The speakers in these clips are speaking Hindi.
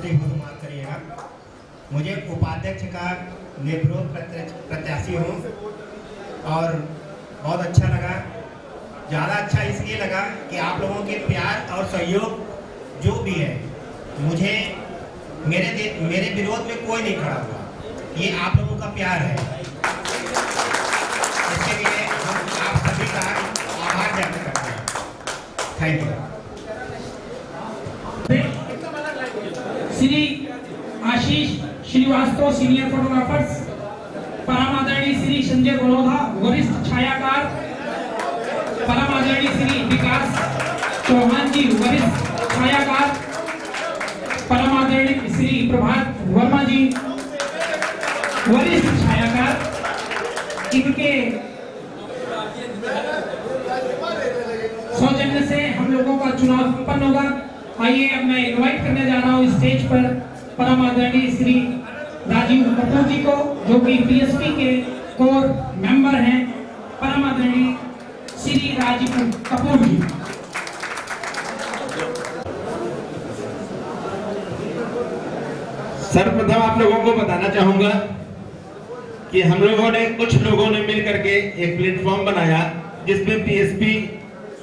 दूसरी हो तो माफ करिएगा। मुझे उपाध्यक्ष का निर्विरोध प्रत्याशी हूँ और बहुत अच्छा लगा। ज़्यादा अच्छा इसलिए लगा कि आप लोगों के प्यार और सहयोग जो भी है, मुझे मेरे विरोध में कोई नहीं खड़ा हुआ। ये आप लोगों का प्यार है, इसके लिए हम आप सभी का आभार व्यक्त करते हैं। Thank you. Shri Ashish Srivastava senior photographers, परम आदरणीय श्री संजय बड़ौदा वरिष्ठ छायाकार, परम आदरणीय श्री विकास चौहान जी वरिष्ठ छायाकार, परम आदरणीय श्री प्रभात वर्मा जी वरिष्ठ छायाकार, इनके सौजन्य से हम लोगों का चुनाव संपन्न होगा। आइए अब मैं इनवाइट करने जा रहा हूँ स्टेज पर परम आदरणीय श्री राजीव कपूर जी को, जो कि पीएसपी के कोर मेंबर हैं। परम आदरणीय श्री राजीव कपूर जी। सर्वप्रथम आप लोगों को बताना चाहूंगा कि हम लोगों ने कुछ लोगों ने मिलकर के एक प्लेटफॉर्म बनाया जिसमें पीएसपी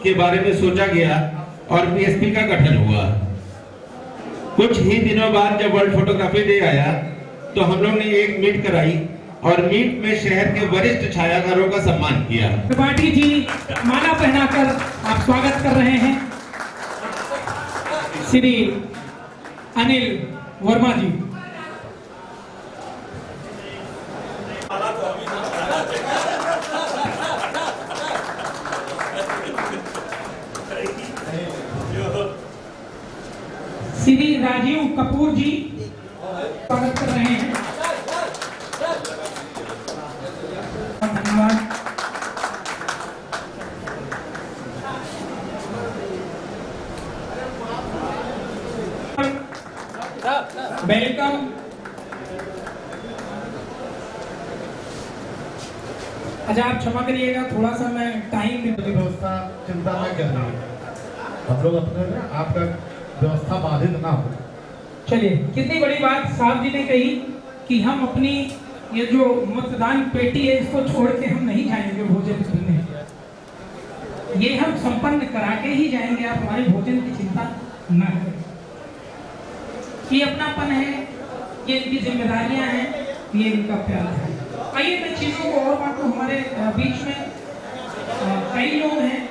के बारे में सोचा गया और पीएसपी का गठन हुआ। कुछ ही दिनों बाद जब वर्ल्ड फोटोग्राफी डे आया तो हम लोग ने एक मीट कराई और मीट में शहर के वरिष्ठ छायाकारों का सम्मान किया। त्रिपाठी जी माला पहनाकर आप स्वागत कर रहे हैं। श्री अनिल वर्मा जी। श्री राजीव कपूर जी स्वागत कर रहे हैं। धन्यवाद। वेलकम। अच्छा आप क्षमा करिएगा, थोड़ा सा मैं टाइम भी व्यवस्था चिंता न करिए, हम लोग अपने आपका व्यवस्था बाधित ना हो। चलिए, कितनी बड़ी बात साहब जी ने कही कि हम अपनी ये जो मतदान पेटी है इसको छोड़ के हम नहीं जाएंगे भोजन करने, ये हम संपन्न करा के ही जाएंगे। आप हमारे भोजन की चिंता न करें। ये अपनापन है, ये इनकी जिम्मेदारियां हैं, ये इनका प्यार है। आइए मैं चीजों को और बात, हमारे बीच में कई लोग हैं,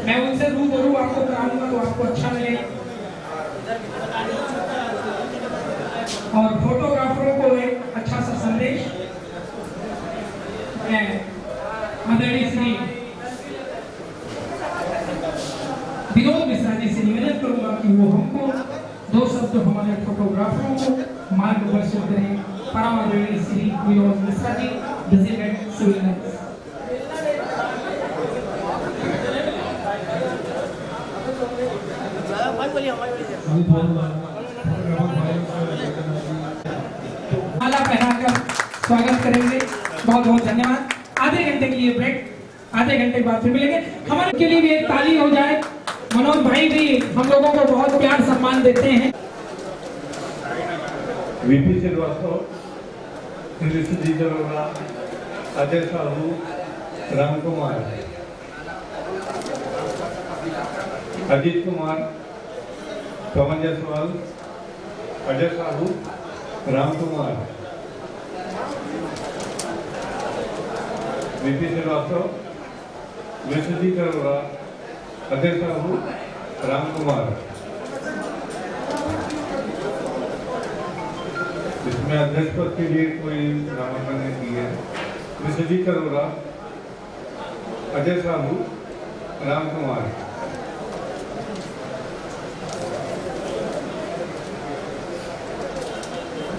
मैं उनसे रूबरू आपको कराऊंगा तो आपको अच्छा लगेगा और फोटोग्राफरों को एक अच्छा सा संदेश। मैं आदरणीय श्री विनोद मिश्रा जी से निवेदन करूंगा कि वो हमको दो शब्द हमारे फोटोग्राफरों को मार्गदर्शन करें। परम आदरणीय Shri Vinod Mishra ji, president civil lines. माला पहनाकर स्वागत करेंगे। बहुत बहुत धन्यवाद। आधे घंटे के लिए ब्रेक, आधे घंटे बाद फिर मिलेंगे। हमारे के लिए भी एक ताली हो जाए। मनोज भाई भी हम लोगों को बहुत प्यार सम्मान देते हैं। वीपी श्रीवास्तव, जी जरोगा, अजय साहू, राम कुमार, अजीत कुमार, पवन जायसवाल, अजय साहू, राम कुमार, वीपी श्रीवास्तव, विश्वजीत अरोड़ा, अजय साहू, राम कुमार। इसमें अध्यक्ष पद के लिए कोई नामांकन नहीं किए हैं। Vishwajeet Arora, Ajay Sahu, Ram Kumar.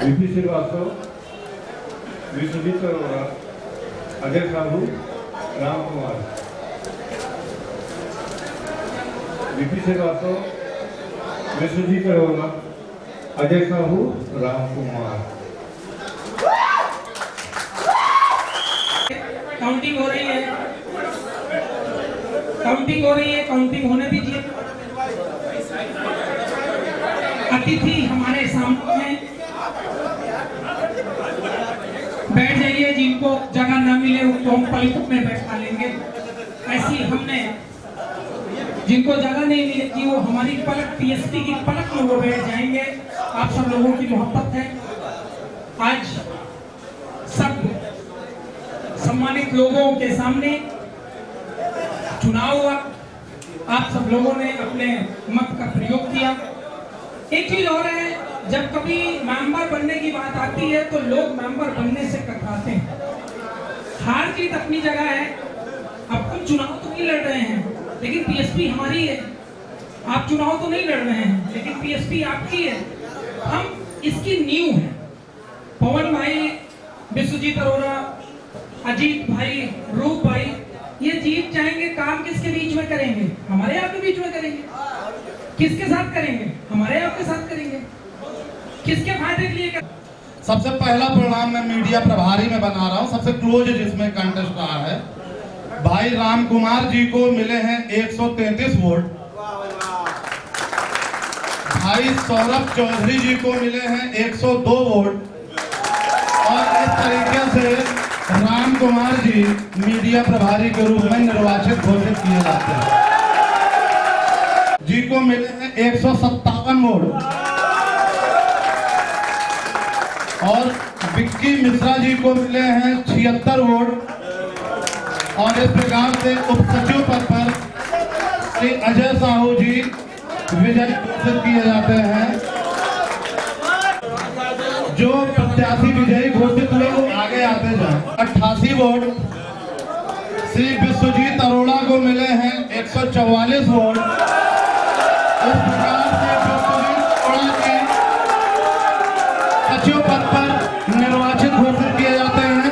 VP Srivastava, Vishwajeet Arora, Ajay Sahu, Ram Kumar. VP Srivastava, Vishwajeet Arora, Ajay Sahu, Ram Kumar. Counting हो रही है, काउंटिंग हो रही है, काउंटिंग होने दीजिए। अतिथि हमारे बैठ जाइए, जिनको जगह ना मिले उनको हम पलकों में बैठा लेंगे। ऐसी हमने जिनको जगह नहीं मिलेगी वो हमारी पलक पीएसपी की पलक में वो बैठ जाएंगे। आप सब लोगों की मोहब्बत है। आज सब सम्मानित लोगों के सामने चुनाव हुआ, आप सब लोगों ने अपने मत का प्रयोग किया। एक चीज और है, जब कभी मेंबर बनने की बात आती है तो लोग मेंबर बनने से कतराते हैं। हार जीत अपनी जगह है, अब हम चुनाव तो नहीं लड़ रहे हैं लेकिन पीएसपी हमारी है। आप चुनाव तो नहीं लड़ रहे हैं लेकिन पीएसपी आपकी है, हम इसकी नींव है। पवन भाई, विश्वजीत अरोड़ा, अजीत भाई, रूप भाई, ये जीत जाएंगे। काम किसके बीच में करेंगे? हमारे आपके बीच में करेंगे। किसके साथ करेंगे? हमारे आपके साथ करेंगे। किसके फायदे के लिए करेंगे? सबसे पहला प्रोग्राम मैं मीडिया प्रभारी में बना रहा हूँ, सबसे क्लोज जिसमें कंटेस्ट रहा है। भाई राम कुमार जी को मिले हैं 133 वोट, भाई सौरभ चौधरी जी को मिले हैं 102 वोट, और इस तरीके से राम कुमार जी मीडिया प्रभारी के रूप में निर्वाचित घोषित किए जाते हैं। जी को मिले हैं 157 वोट, और विक्की मिश्रा जी को मिले हैं 76 वोट, और इस प्रकार से उप सचिव पद पर श्री अजय साहू जी विजयी घोषित किए जाते हैं। जो प्रत्याशी विजयी घोषित हुए वो आगे आते जाए। 88 वोट श्री विश्वजीत अरोड़ा को मिले हैं 144 वोट। इस प्रकार से विश्वजीत अरोड़ा के सचिव पद पर निर्वाचित घोषित किए जाते हैं।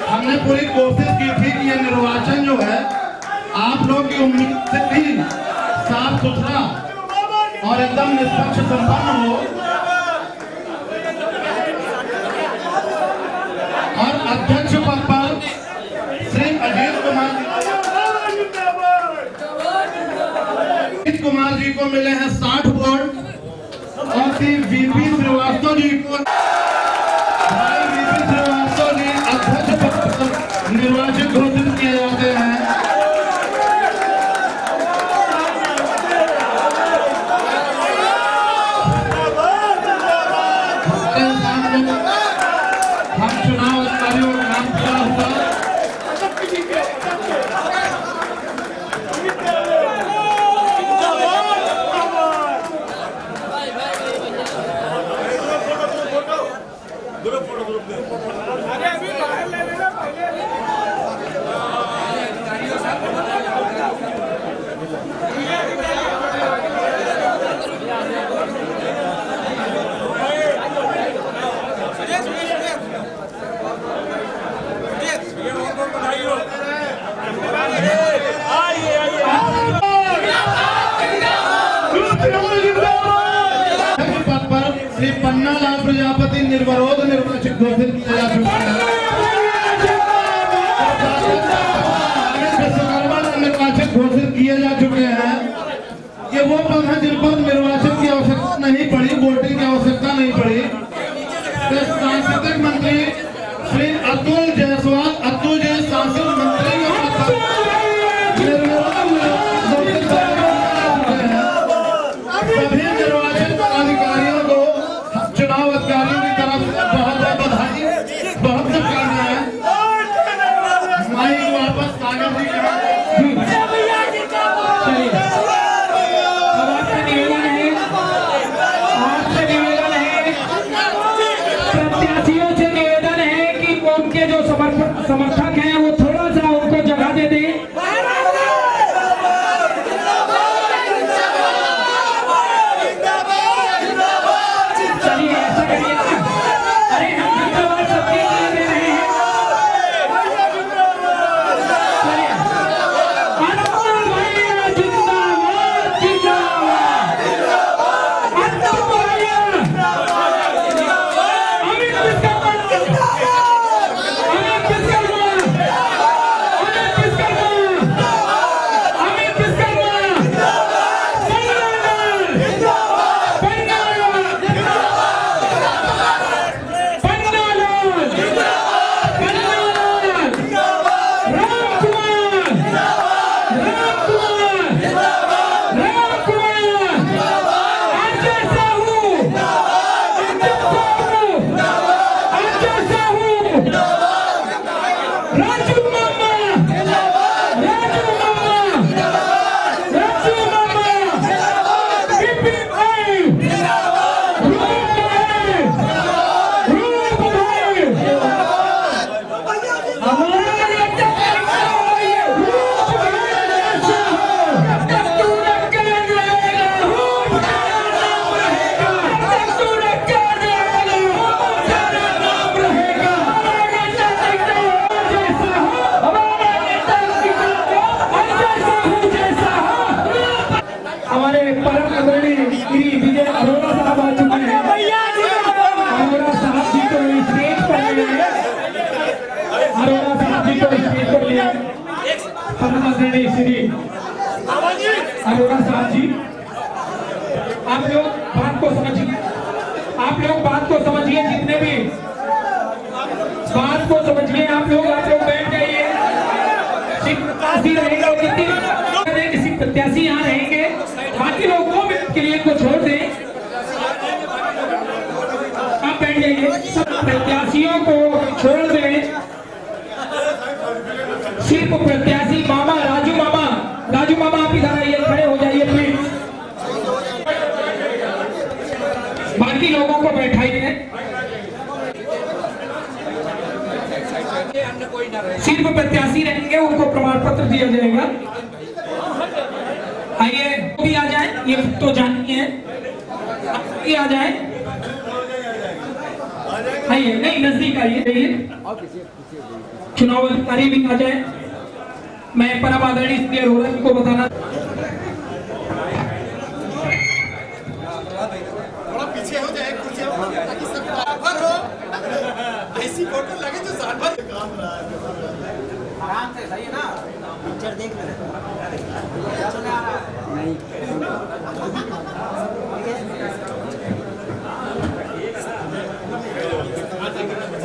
हमने पूरी कोशिश की थी कि ये निर्वाचन जो है आप लोग की उम्मीद से भी साफ सुथरा और एकदम निष्पक्ष संपन्न हो, और अध्यक्ष पद पर श्री अजीत कुमार जी को मिले हैं 60 वोट, और श्री वीपी श्रीवास्तव जी को अध्यक्ष पद पर निर्वाचित घोषित किए जाते हैं। हम चुनाव अधिकारियों का नाम पूरा होगा। श्री पन्नालाल प्रजापति निर्विरोध निर्वाचित घोषित किया जा चुका है। निर्वाचित घोषित किए जा चुके हैं। ये वो पद है जिन पर निर्वाचन की आवश्यकता नहीं पड़ी, वोटिंग की आवश्यकता नहीं पड़ी। सांस्कृतिक मंत्री श्री अतुल जायसवाल, अतुल जी सांस्कृतिक मंत्री सभी निर्वाचन अधिकारियों को, चुनाव अधिकारियों की तरफ से बहुत बहुत बधाई, बहुत शुभकामनाएं। माइक वापस सागर जी प्रत्याशियों से निवेदन है कि उनके जो समर्थक हैं वो थोड़ा सा उनको जगह दे दें। चलिए ऐसा करिए ना, अरे हम जिंदाबाद सबके लिए दे रहे हैं। चलिए अनमोल भैया जिंदाबाद, जिंदाबाद, अनमोल भैया, अमित विश्वकर्मा, अमित विश्वकर्मा। राजू मामा, राजू मामा, राजू मामा, विपिन भाई, रूप भाई, रूप भाई, हमारे नेता रूप भाई ऐसा हो, तब तू रखकर रहेगा, रूप तेरा नाम रहेगा, तब तू रखकर रहेगा, रूप तेरा नाम रहेगा, हमारे नेता जैसा हो, हमारे नेता जैसा हो, जैसा हो। हमारे परम आदरणीय श्री विजय अरोड़ा साहब आ चुके हैं। अरोड़ा साहब जी को स्टेज पर ले, अरोड़ा साहब जी को स्टेज पर ले, परम आदरणीय श्री अरोड़ा साहब जी, आप लोग बात को समझिए, आप लोग बात को समझिए, जितने भी बात को समझिए, आप लोग बैठ जाइए। प्रत्याशी रहेगा, किसी प्रत्याशी यहाँ रहेंगे, बाकी लोग 2 मिनट के लिए को छोड़ दें, आप बैठ जाइए। सब प्रत्याशियों को छोड़ दें, सिर्फ प्रत्याशी मामा राजू मामा, राजू मामा आप इधर आइए, खड़े हो जाइए प्लीज, बाकी लोगों को बैठाइए। सिर्फ प्रत्याशी रहेंगे, उनको प्रमाण पत्र दिया जाएगा। आइए भी आ जाए, ये तो जानती है, ये आ जाए, आइए, नहीं नजदीक आइए, चुनाव अधिकारी भी आ जाए। मैं परम आदरणीय श्री अरोड़ा जी को बताना, थोड़ा पीछे हो जाए, कुर्सी ताकि सब बराबर हो, ऐसी फोटो लगे जो साल भर काम रहा है। आराम से, सही है ना, पिक्चर देख रहे नहीं।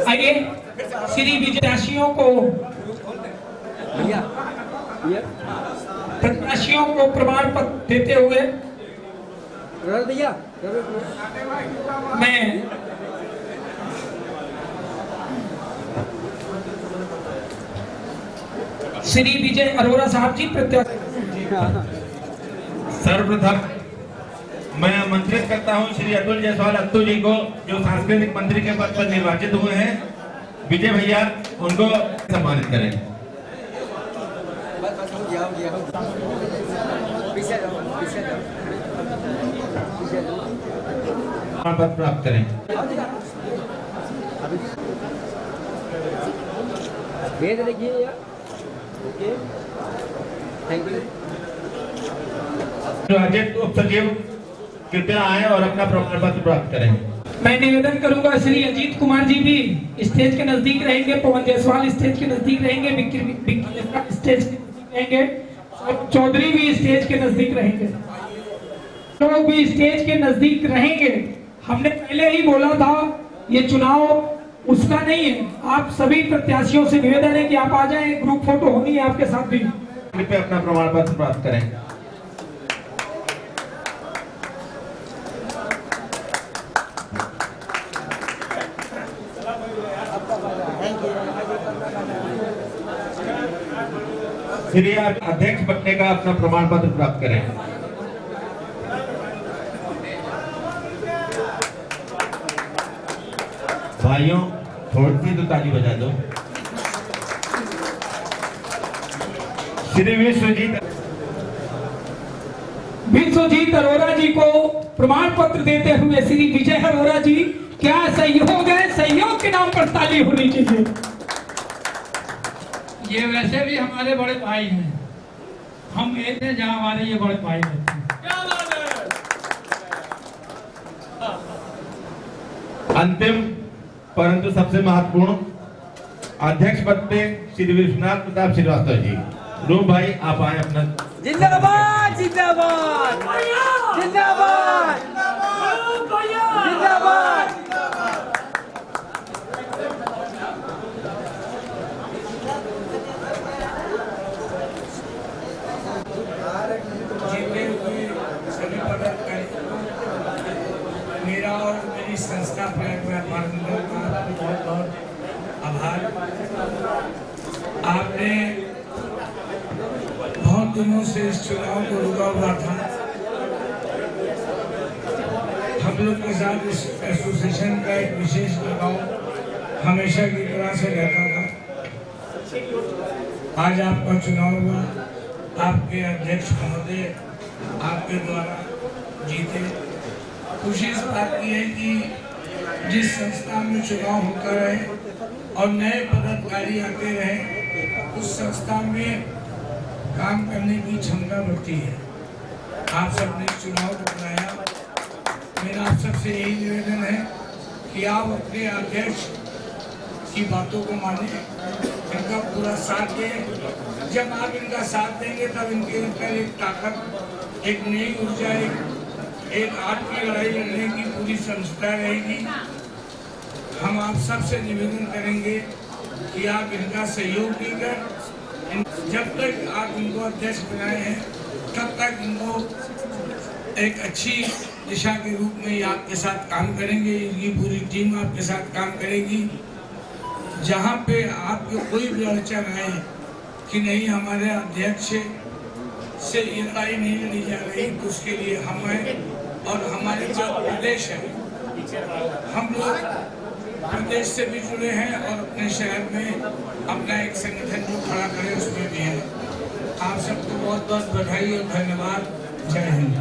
आइए श्री विजयाशियों को, प्रत्याशियों को प्रमाण पत्र देते हुए मैं श्री विजय अरोड़ा साहब जी प्रत्याशी। सर्वप्रथम मैं आमंत्रित करता हूं श्री अतुल जायसवाल अत्तू जी को, जो सांस्कृतिक मंत्री के पद पर निर्वाचित हुए हैं। विजय भैया उनको सम्मानित करें। पद प्राप्त करें। Thank you. राजेश उप सचिव कृपया आए और अपना प्रमाण पत्र प्राप्त करें। मैं निवेदन करूंगा, श्री अजीत कुमार जी भी स्टेज के नजदीक रहेंगे, पवन जायसवाल स्टेज के नजदीक रहेंगे, विक्की स्टेज के नजदीक रहेंगे, और चौधरी भी स्टेज के नजदीक रहेंगे, लोग भी स्टेज के नजदीक रहेंगे। हमने पहले ही बोला था ये चुनाव उसका नहीं है। आप सभी प्रत्याशियों से निवेदन है कि आप आ जाएं, ग्रुप फोटो होनी है आपके साथ भी। कृपया अपना प्रमाण पत्र प्राप्त करें। श्री अध्यक्ष बनने का अपना प्रमाण पत्र प्राप्त करें। भाइयों थोड़ी सी तो ताली बजा दो। श्री विश्वजीत अरोड़ा जी को प्रमाण पत्र देते हुए श्री विजय अरोड़ा जी, क्या सहयोग है? सहयोग के नाम पर ताली होनी चाहिए। ये वैसे भी हमारे बड़े भाई हैं, हम ऐसे जहां हमारे ये बड़े भाई रहते हैं। अंतिम परंतु सबसे महत्वपूर्ण अध्यक्ष पद पे श्री विश्वनाथ प्रताप श्रीवास्तव जी। रूप भाई आप आए अपना। जिंदाबाद जिंदाबाद जिंदाबाद जिंदाबाद। मेरा और मेरी संस्था पर बहुत बहुत आभार। आपने बहुत दिनों से इस चुनाव को रुका हुआ था। हम लोग के साथ इस एसोसिएशन का एक विशेष लगाव हमेशा की तरह से रहता था। आज आपका चुनाव हुआ, आपके अध्यक्ष महोदय आपके द्वारा जीते। खुशी इस बात की है कि जिस संस्था में चुनाव होता रहे और नए पदाधिकारी आते रहे, उस संस्था में काम करने की क्षमता बढ़ती है। आप सबने चुनाव को बनाया। मेरा आप सबसे यही निवेदन है कि आप अपने अध्यक्ष की बातों को माने, इनका पूरा साथ दें। जब आप इनका साथ देंगे तब इनके अंदर एक ताकत, एक नई ऊर्जा, एक आपकी लड़ाई लड़ने की पूरी संस्था रहेगी। हम आप सबसे निवेदन करेंगे कि आप इनका सहयोग कीजिए। जब तक आप इनको अध्यक्ष बनाए हैं तब तक इनको एक अच्छी दिशा के रूप में आपके साथ काम करेंगे। इनकी पूरी टीम आपके साथ काम करेगी। जहाँ पे आपको कोई भी अड़चन आए कि नहीं हमारे अध्यक्ष से ये लड़ाई नहीं लड़ी जा रही, तो उसके लिए हम हैं और हमारे पास प्रदेश है। हम लोग प्रदेश से भी जुड़े हैं और अपने शहर में अपना एक संगठन जो खड़ा करे उसमें भी है। आप सबको बहुत बहुत बधाई और धन्यवाद। जय हिंद।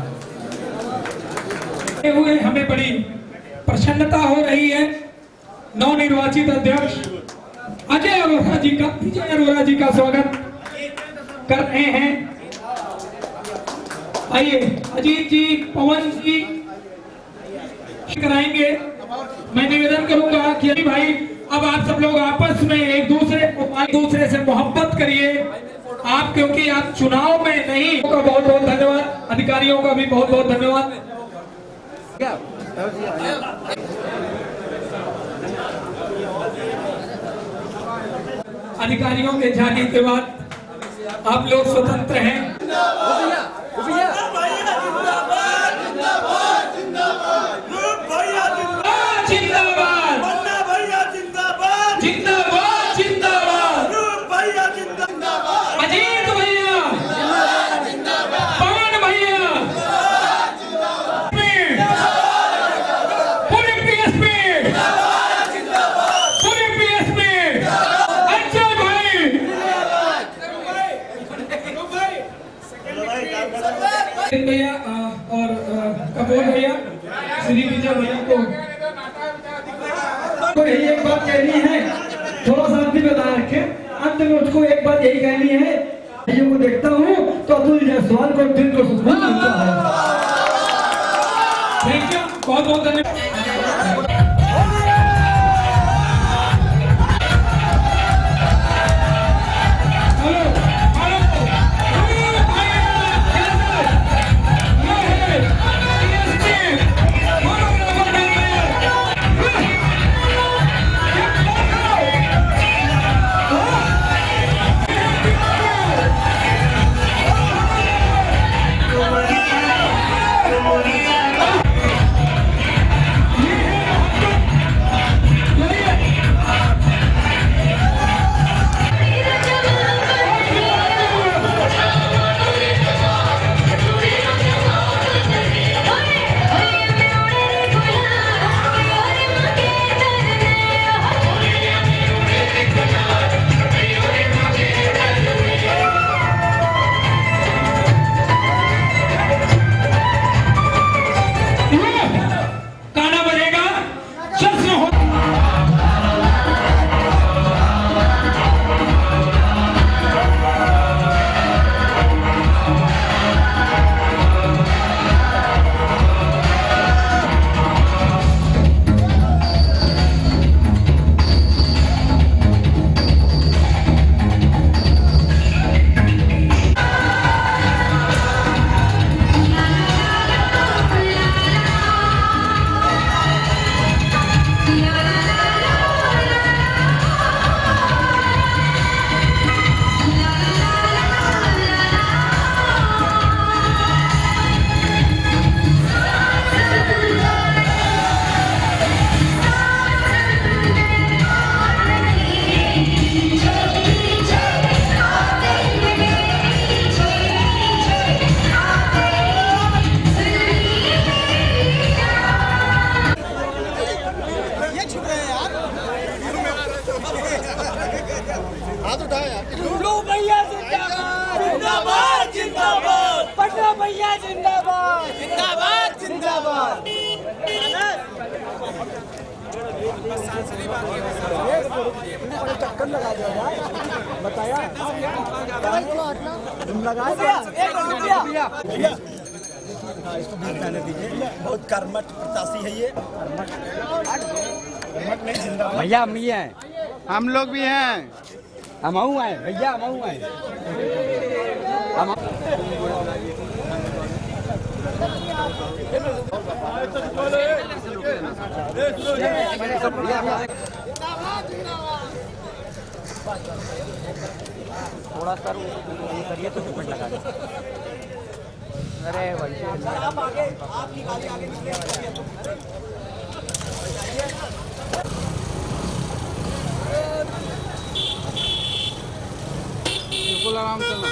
हुए हमें बड़ी प्रसन्नता हो रही है। नवनिर्वाचित अध्यक्ष अजय अरोरा जी का स्वागत कर रहे हैं। आइए अजीत जी, पवन जी कराएंगे। मैं निवेदन करूंगा कि अभी भाई अब आप सब लोग आपस में एक दूसरे से मोहब्बत करिए। आप क्योंकि आप चुनाव में नहीं, का बहुत बहुत धन्यवाद। अधिकारियों का भी बहुत बहुत धन्यवाद। अधिकारियों के जाने के बाद आप लोग स्वतंत्र हैं। अजीत भैया, पवन भैया, पूरे पीएसपी, अजय भाई, भैया और कपूर भैया, श्री विजय भैया को यही एक बात कहनी है, थोड़ा शांति में बनाए रखें। अंत में उसको एक बात यही कहनी है, भाइयों को देखता हूँ तो अतुल जायसवाल को दिल को सुकून मिलता है। थैंक यू, बहुत बहुत धन्यवाद। हाथ उठाया यार। टुल्लू भैया जिंदाबाद जिंदाबाद जिंदाबाद। पन्ना भैया जिंदाबाद जिंदाबाद जिंदाबाद। चक्कर लगा दिया बताया लगा दिया। इसको बीच जाने दीजिए, बहुत कर्मठ प्रत्याशी है ये। कर्मठ नहीं जिंदाबाद। भैया हम भी हैं, हम लोग भी हैं, हम हैं भैया, हम हैं थोड़ा सा ये करिए तो पेमेंट लगा दे। अरे आप आगे, आपकी गाड़ी आगे निकले। बिल्कुल आराम से ना।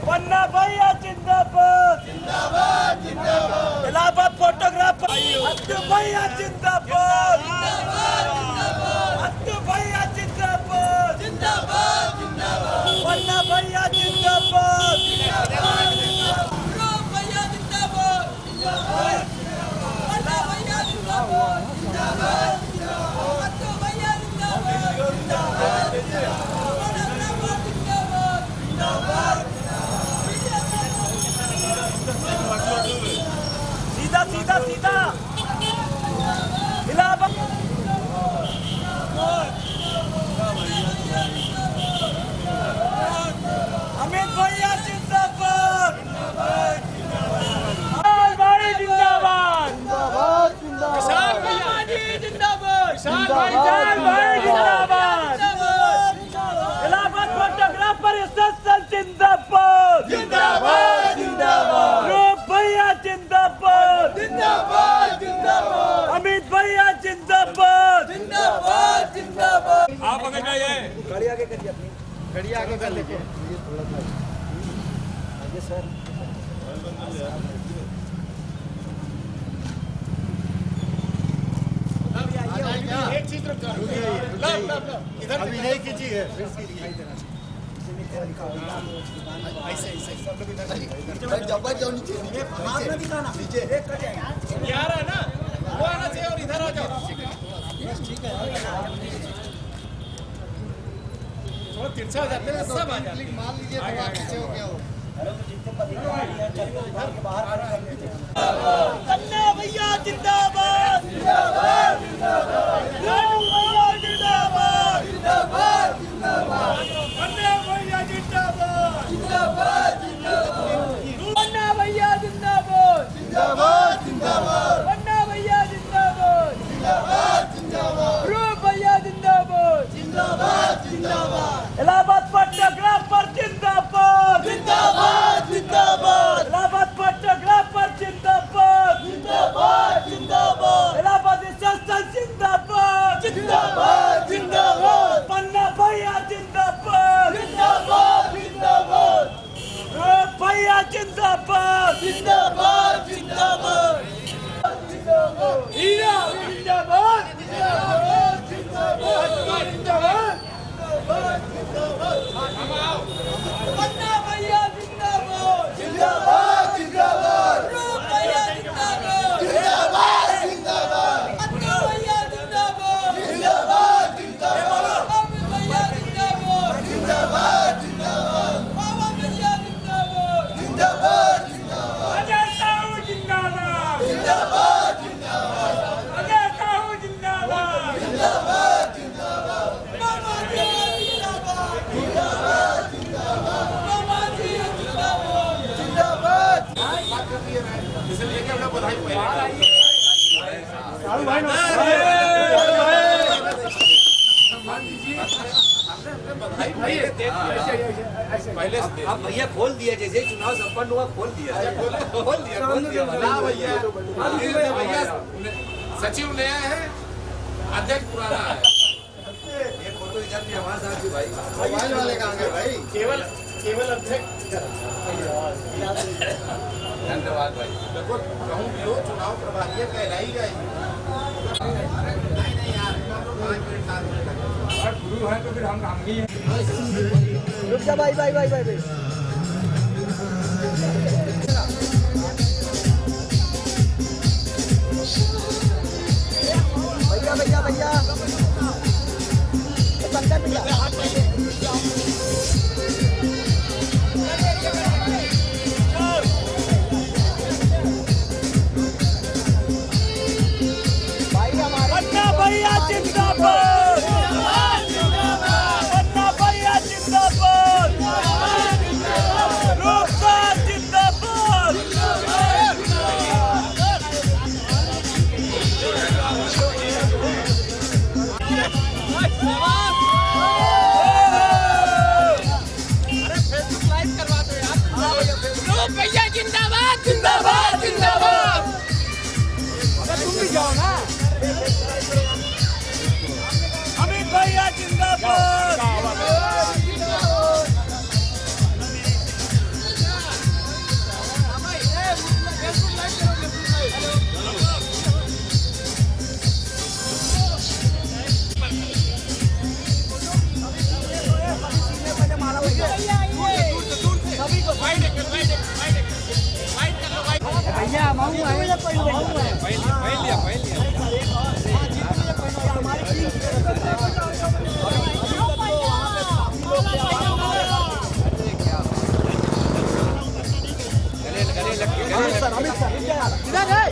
पन्ना भैया जिंदाबाद जिंदाबाद जिंदाबाद। इलाहाबाद फोटोग्राफर अत्तू भैया जिंदाबाद अत्तू भैया जिंदाबाद जिंदाबाद जिंदाबाद। पन्ना भैया जिंदाबाद भैया जिंदाबाद पन्ना भैया जिंदाबाद अत्तू भैया जिंदाबाद सीधा सीधा सीधा इलाहाबाद। अमित भैया जिंदाबाद भाई जिंदाबाद किसान भैया जी जिंदाबाद किसान भाई जिंदाबाद। इलाहाबाद फोटोग्राफर एसोसिएशन जिंदाबाद जिंदाबाद जिंदाबाद। रूप भैया जिंदाबाद जिंदाबाद जिंदाबाद। अमित भैया जिंदाबाद जिंदाबाद जिंदाबाद। आप आगे जाइए, गाड़ी आगे करिए, अपनी गाड़ी आगे कर लीजिए आगे सर। एक चीज इधर अभी नहीं कीजिए, ऐसे ऐसे सब लोग इधर जाओ नीचे नीचे यार है ना, वो आना चाहिए और इधर आ जाओ। ठीक है थोड़ा तिरछा हो जाते हैं सब आ जाते हैं। मान लीजिए पीछे हो गया हो। पन्ना भैया जिंदाबाद जिंदाबाद जिंदाबाद। भैया जिंदाबाद जिंदाबाद जिंदाबाद। पन्ना भैया जिंदाबाद पन्ना भैया जिंदाबाद जिंदाबाद जिंदाबाद पन्ना भैया जिंदाबाद जिंदाबाद जिंदाबाद रूप भैया जिंदाबाद जिंदाबाद जिंदाबाद इलाहाबाद पट्टाग्राम पर जिंदाबाद जिंदाबाद जिंदाबाद इलाहाबाद पट्टाग्राम पर जिंदाबाद जिंदाबाद जिंदाबाद इलाहाबाद संस्थान जिंदाबाद जिंदाबाद जिंदाबाद पन्ना भैया जिंदाबाद जिंदाबाद जिंदाबाद भैया जिंदाबाद जिंदाबाद जिंदाबाद हीरा जिंदाबाद जिंदाबाद जिंदाबाद जिंदाबाद पन्ना भैया जिंदाबाद जिंदाबाद जिंदाबाद भैया जिंदाबाद जिंदाबाद जिंदाबाद पन्ना भैया जिंदाबाद जिंदाबाद जिंदाबाद भैया जिंदाबाद जिंदाबाद जिंदाबाद बाबा भैया जिंदाबाद जिंदाबाद जिंदाबाद अजय साहू जिंदाबाद जिंदाबाद जिंदाबाद अजय साहू जिंदाबाद जिंदाबाद जिंदाबाद बाबा जी जिंदाबाद जिंदाबाद जिंदाबाद बाबा जी जिंदाबाद पहले अब भैया खोल दिया, जैसे चुनाव संपन्न हुआ खोल दिया भैया। सचिव नया है, अध्यक्ष पुराना है। ये फोटो इधर भी हमारे साथ भी भाई, मोबाइल वाले कहाँ गए भाई? केवल अध्यक्ष। धन्यवाद भाई। देखो कहूँ जो चुनाव प्रभारी कहलाई जाएगी। गुरु है तो फिर हम ही हैं। रुक जा भाई भाई भाई भाई भाई भैया भैया भैया भैया भाई हमारे पन्ना भैया जिंदाबाद पन्ना भैया जिंदाबाद रूपसार जिंदाबाद अरे फेसबुक लाइव करवा दो यार। रूप भैया जिंदाबाद जिंदाबाद जिंदाबाद। तुम भी जाओ ना। अमित भैया जिंदाबाद। भैया मांगू अमित सर इधर है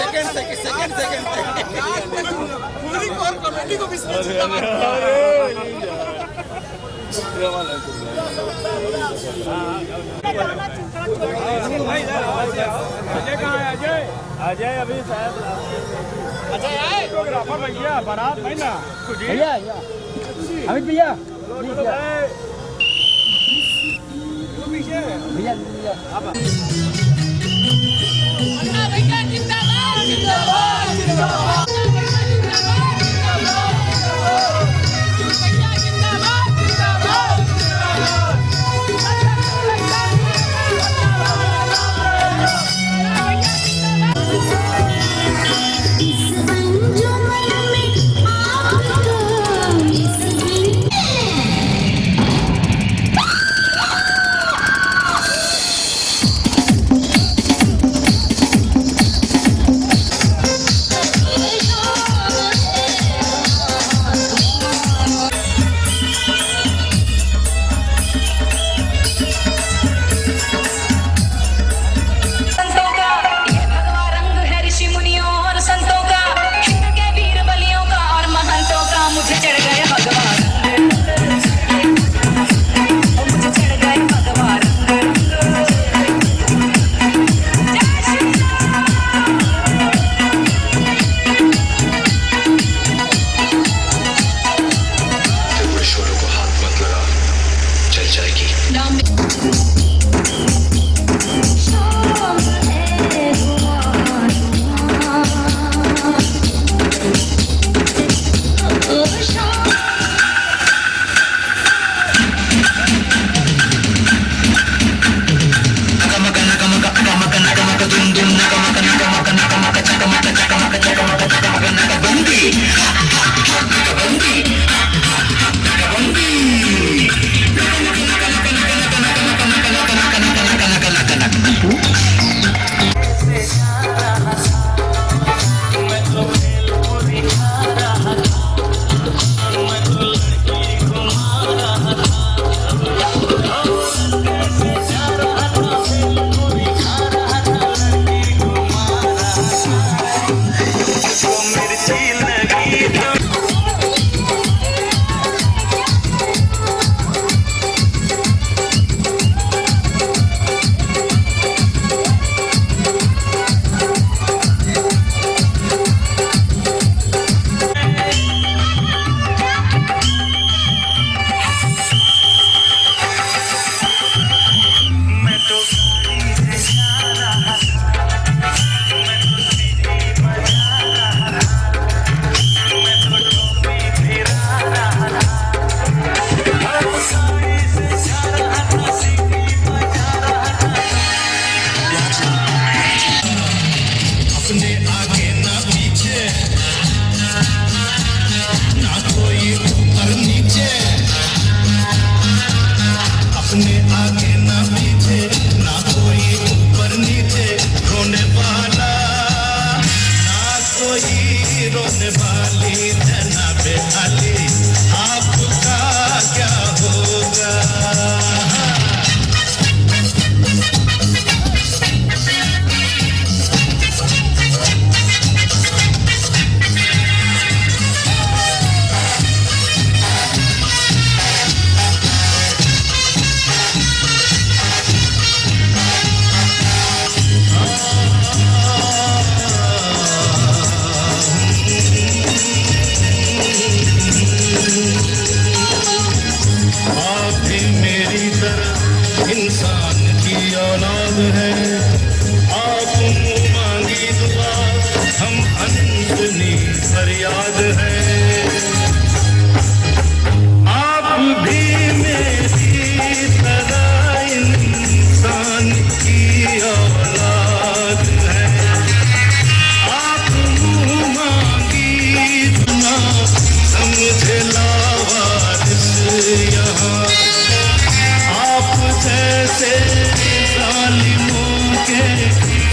सेकंड पूरी और कमेटी को भी अजय कहाँ है? अजय अभी शायद अजय आए फोटोग्राफर भैया बारात भाई ना भैया अमित भैया भैया भैया जिंदाबाद जिंदाबाद जिंदाबाद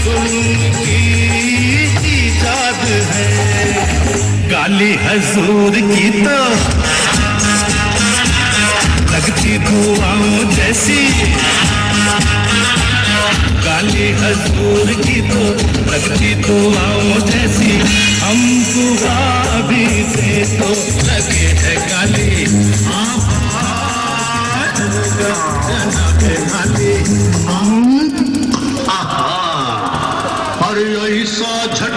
की इजाद है, गाली हजूर की तो लगती दुआओं जैसी, गाली हजूर की तो लगती दुआओं जैसी, हमको भी से तो लगे है गाली, और ऐसा झट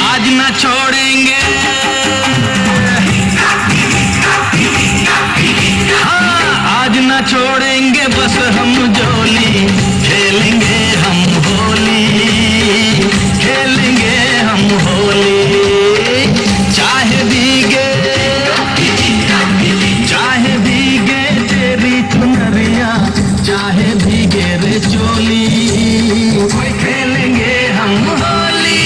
आज न छोड़ेंगे, आज न छोड़ेंगे बस हम जोली, खेलेंगे हम होली, खेलेंगे हम होली, चाहे भीगे तेरी चुनरिया, चाहे भीगे रे चोली, खेलेंगे हम होली।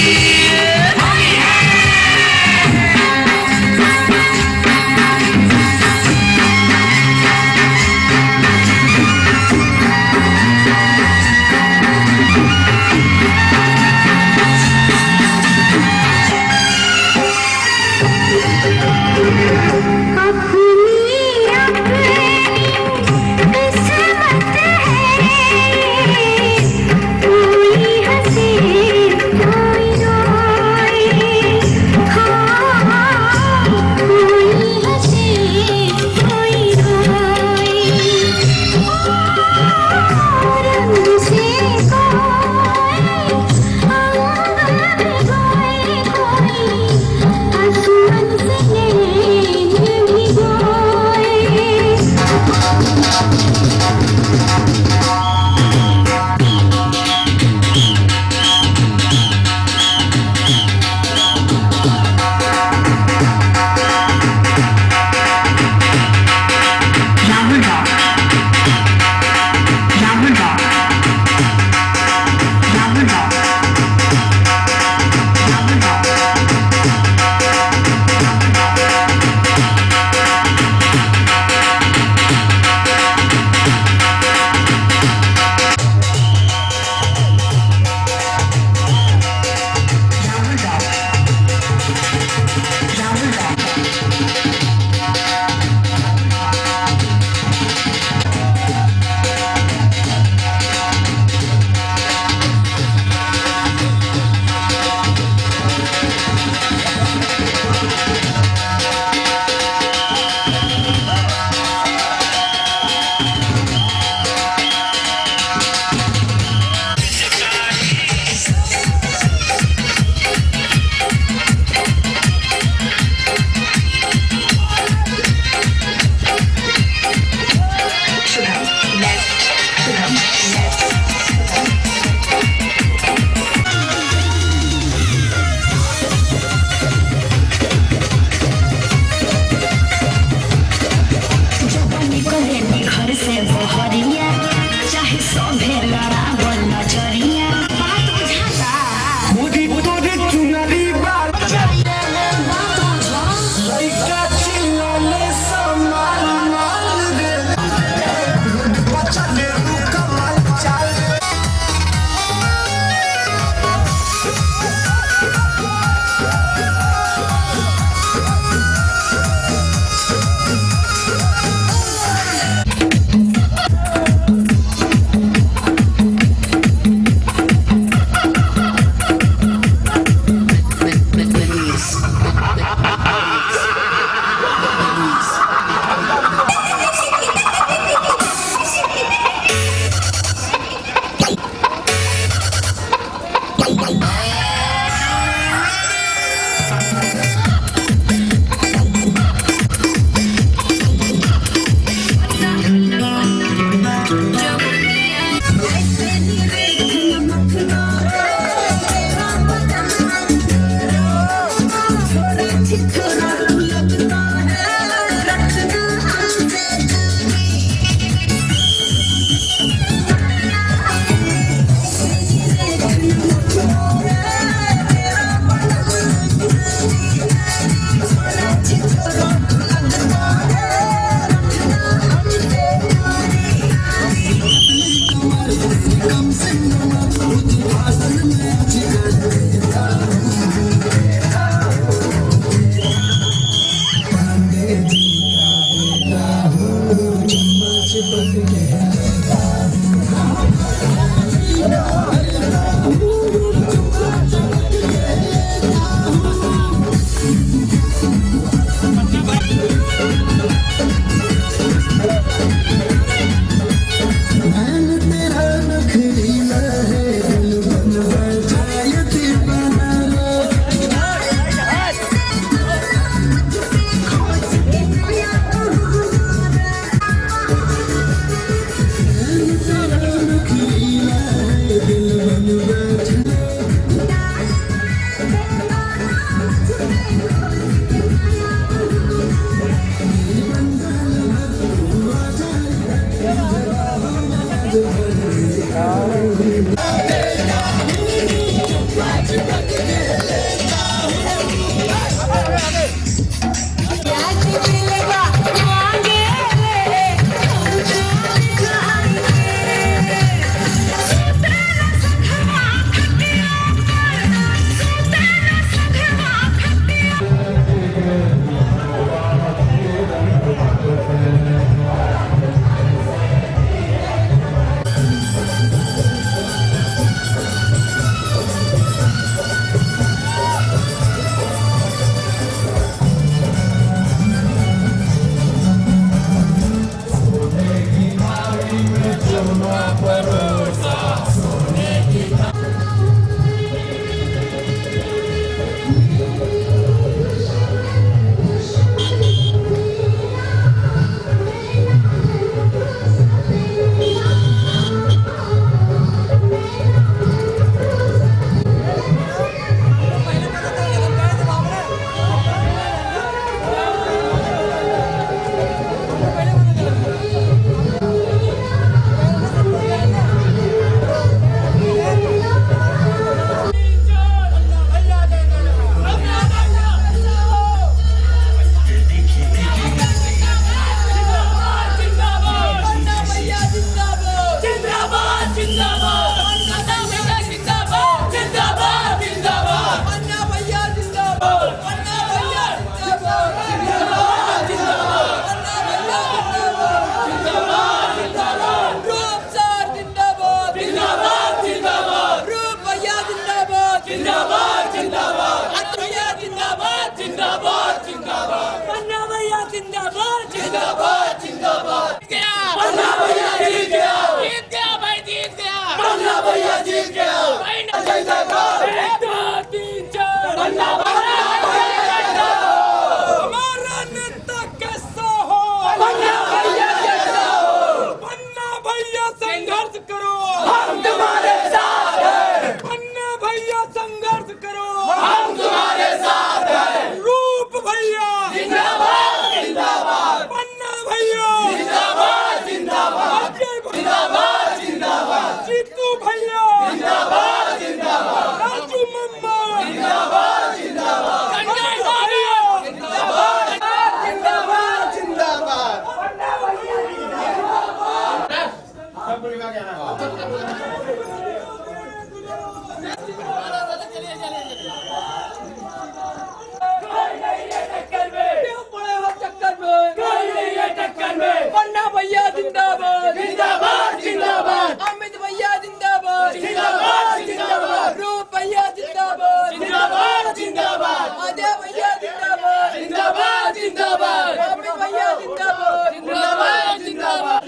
पन्ना भैया जिंदाबाद जिंदाबाद जिंदाबाद, अमित भैया जिंदाबाद जिंदाबाद जिंदाबाद, रूप भैया जिंदाबाद जिंदाबाद जिंदाबाद, अजय भैया जिंदाबाद जिंदाबाद जिंदाबाद, अमित भैया जिंदाबाद जिंदाबाद जिंदाबाद,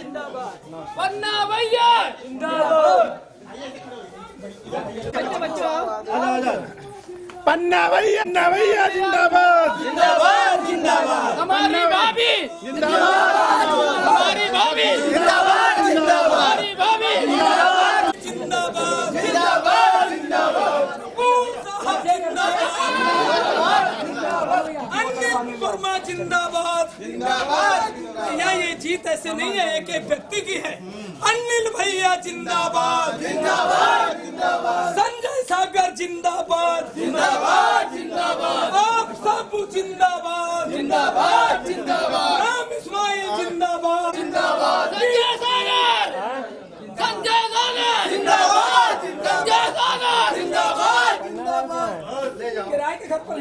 पन्ना भैया जिंदाबाद। पन्ना भैया जिंदाबाद जिंदाबाद जिंदाबाद, हमारी भाभी जिंदाबाद, हमारी भाभी जिंदाबाद जिंदाबाद, हमारी भाभी जिंदाबाद जिंदाबाद जिंदाबाद जिंदाबाद, अनिल वर्मा जिंदाबाद जिंदाबाद। भैया ये जीत ऐसे नहीं है एक एक व्यक्ति की है, अनिल भैया जिंदाबाद जिंदाबाद जिंदाबाद, संजय सागर जिंदाबाद जिंदाबाद जिंदाबाद, आप सब जिंदाबाद जिंदाबाद जिंदाबाद, राम इस्माइल जिंदाबाद जिंदाबाद, संजय सागर जिंदाबाद जिंदाबाद, जिंदाबाद किराए के घर पर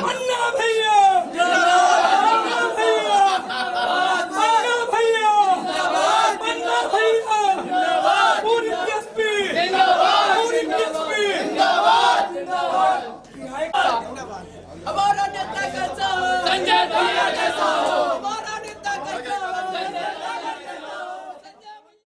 अन्ना भैया अन्ना भैया अन्ना भैया अन्ना भैया, पूरी बीएसपी पूरी बीएसपी हमारा नेता कैसा है, संजय भैया कैसा है,